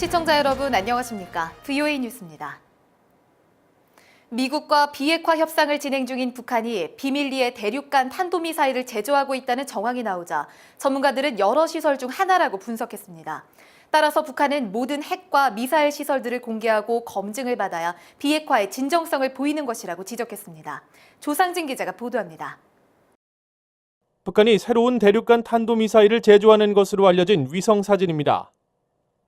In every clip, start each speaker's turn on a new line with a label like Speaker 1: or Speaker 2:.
Speaker 1: 시청자 여러분 안녕하십니까? VOA 뉴스입니다. 미국과 비핵화 협상을 진행 중인 북한이 비밀리에 대륙간 탄도미사일을 제조하고 있다는 정황이 나오자 전문가들은 여러 시설 중 하나라고 분석했습니다. 따라서 북한은 모든 핵과 미사일 시설들을 공개하고 검증을 받아야 비핵화의 진정성을 보이는 것이라고 지적했습니다. 조상진 기자가 보도합니다.
Speaker 2: 북한이 새로운 대륙간 탄도미사일을 제조하는 것으로 알려진 위성 사진입니다.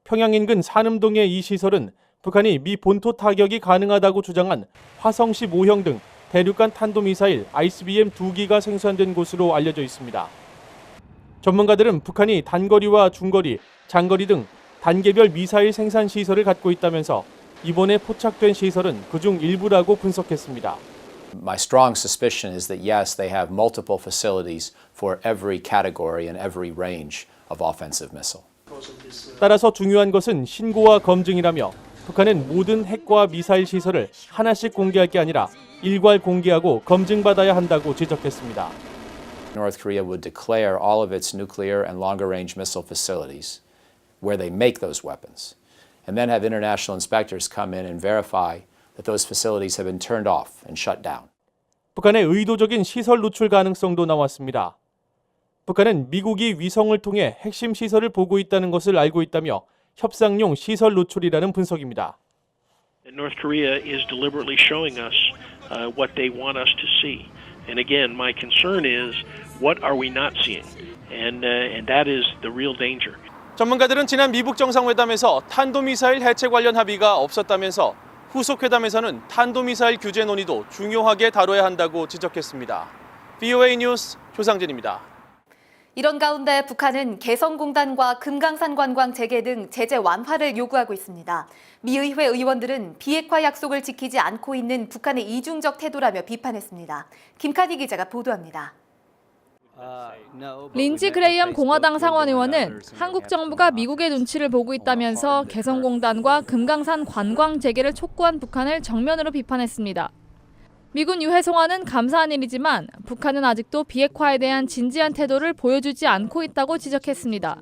Speaker 2: 평양 인근 산음동의 이 시설은 북한이 미 본토 타격이 가능하다고 주장한 화성 15형 등 대륙간 탄도미사일 ICBM 2기가 생산된 곳으로 알려져 있습니다. 전문가들은 북한이 단거리와 중거리, 장거리 등 단계별 미사일 생산 시설을 갖고 있다면서 이번에 포착된 시설은 그중 일부라고 분석했습니다.
Speaker 3: My strong suspicion is that yes, they have multiple facilities for every category and every range of offensive missile.
Speaker 2: 따라서 중요한 것은 신고와 검증이라며 북한은 모든 핵과 미사일 시설을 하나씩 공개할 게 아니라 일괄 공개하고 검증받아야 한다고 지적했습니다.
Speaker 3: North Korea would declare all of its nuclear and longer-range missile facilities where they make those weapons, and then have international inspectors come in and verify that those facilities have been turned off and shut down.
Speaker 2: 북한의 의도적인 시설 누출 가능성도 나왔습니다. 북한은 미국이 위성을 통해 핵심 시설을 보고 있다는 것을 알고 있다며 협상용 시설 노출이라는 분석입니다.
Speaker 4: North Korea is deliberately showing us what they want us to see. And again, my concern is what are we not seeing? And that is the real danger.
Speaker 2: 전문가들은 지난 미북 정상회담에서 탄도미사일 해체 관련 합의가 없었다면서 후속 회담에서는 탄도미사일 규제 논의도 중요하게 다뤄야 한다고 지적했습니다. VOA 뉴스 조상진입니다.
Speaker 1: 이런 가운데 북한은 개성공단과 금강산 관광 재개 등 제재 완화를 요구하고 있습니다. 미 의회 의원들은 비핵화 약속을 지키지 않고 있는 북한의 이중적 태도라며 비판했습니다. 김카니 기자가 보도합니다.
Speaker 5: 린지 그레이엄 공화당 상원의원은 한국 정부가 미국의 눈치를 보고 있다면서 개성공단과 금강산 관광 재개를 촉구한 북한을 정면으로 비판했습니다. 미군 유해 송환은 감사한 일이지만 북한은 아직도 비핵화에 대한 진지한 태도를 보여주지 않고 있다고 지적했습니다.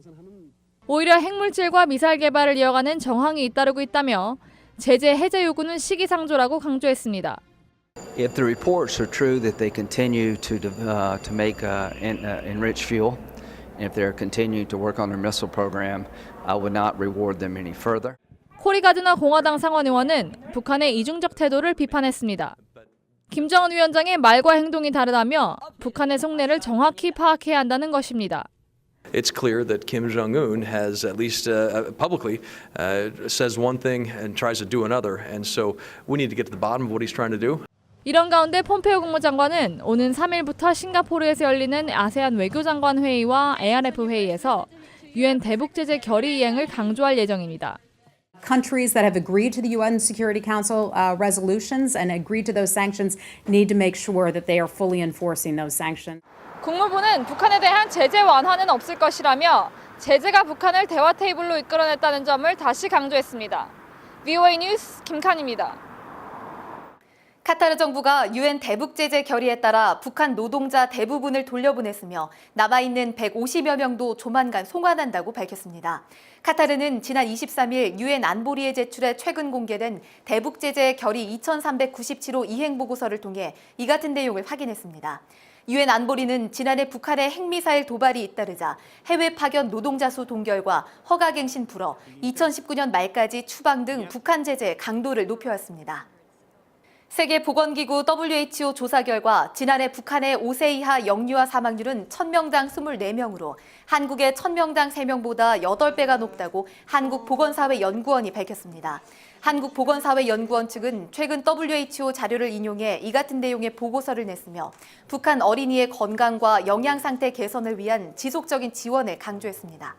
Speaker 5: 오히려 핵물질과 미사일 개발을 이어가는 정황이 잇따르고 있다며 제재 해제 요구는 시기상조라고 강조했습니다.
Speaker 6: If the reports are true that they continue to make enriched fuel, and if they're continuing to work on their missile program, I would not reward them any further.
Speaker 5: 코리 가드너 공화당 상원의원은 북한의 이중적 태도를 비판했습니다. 김정은 위원장의 말과 행동이 다르다며 북한의 속내를 정확히 파악해야 한다는 것입니다.
Speaker 7: It's clear that Kim Jong-un has at least publicly says one thing and tries to do another, and so we need to get to the bottom of what he's trying to do.
Speaker 5: 이런 가운데 폼페이오 국무장관은 오는 3일부터 싱가포르에서 열리는 아세안 외교장관 회의와 ARF 회의에서 유엔 대북 제재 결의 이행을 강조할 예정입니다.
Speaker 8: Countries that have agreed to the UN Security Council resolutions and agreed to those sanctions need to make sure that they are fully enforcing those sanctions.
Speaker 5: 국무부는 북한에 대한 제재 완화는 없을 것이라며 제재가 북한을 대화 테이블로 이끌어냈다는 점을 다시 강조했습니다. VOA 뉴스 김칸입니다.
Speaker 1: 카타르 정부가 유엔 대북 제재 결의에 따라 북한 노동자 대부분을 돌려보냈으며 남아있는 150여 명도 조만간 송환한다고 밝혔습니다. 카타르는 지난 23일 유엔 안보리에 제출해 최근 공개된 대북 제재 결의 2397호 이행 보고서를 통해 이 같은 내용을 확인했습니다. 유엔 안보리는 지난해 북한의 핵미사일 도발이 잇따르자 해외 파견 노동자 수 동결과 허가갱신 불허, 2019년 말까지 추방 등 북한 제재의 강도를 높여왔습니다. 세계보건기구 WHO 조사 결과 지난해 북한의 5세 이하 영유아 사망률은 1000명당 24명으로 한국의 1000명당 3명보다 8배가 높다고 한국보건사회연구원이 밝혔습니다. 한국보건사회연구원 측은 최근 WHO 자료를 인용해 이 같은 내용의 보고서를 냈으며 북한 어린이의 건강과 영양 상태 개선을 위한 지속적인 지원을 강조했습니다.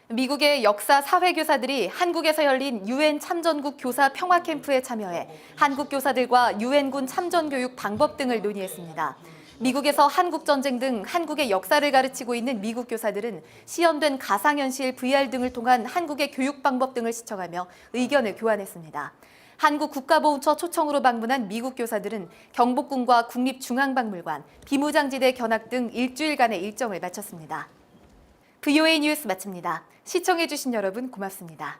Speaker 1: 미국의 역사 사회교사들이 한국에서 열린 유엔 참전국 교사 평화 캠프에 참여해 한국 교사들과 유엔군 참전 교육 방법 등을 논의했습니다. 미국에서 한국전쟁 등 한국의 역사를 가르치고 있는 미국 교사들은 시연된 가상현실 VR 등을 통한 한국의 교육 방법 등을 시청하며 의견을 교환했습니다. 한국국가보훈처 초청으로 방문한 미국 교사들은 경복궁과 국립중앙박물관, 비무장지대 견학 등 일주일간의 일정을 마쳤습니다. VOA 뉴스 마칩니다. 시청해주신 여러분 고맙습니다.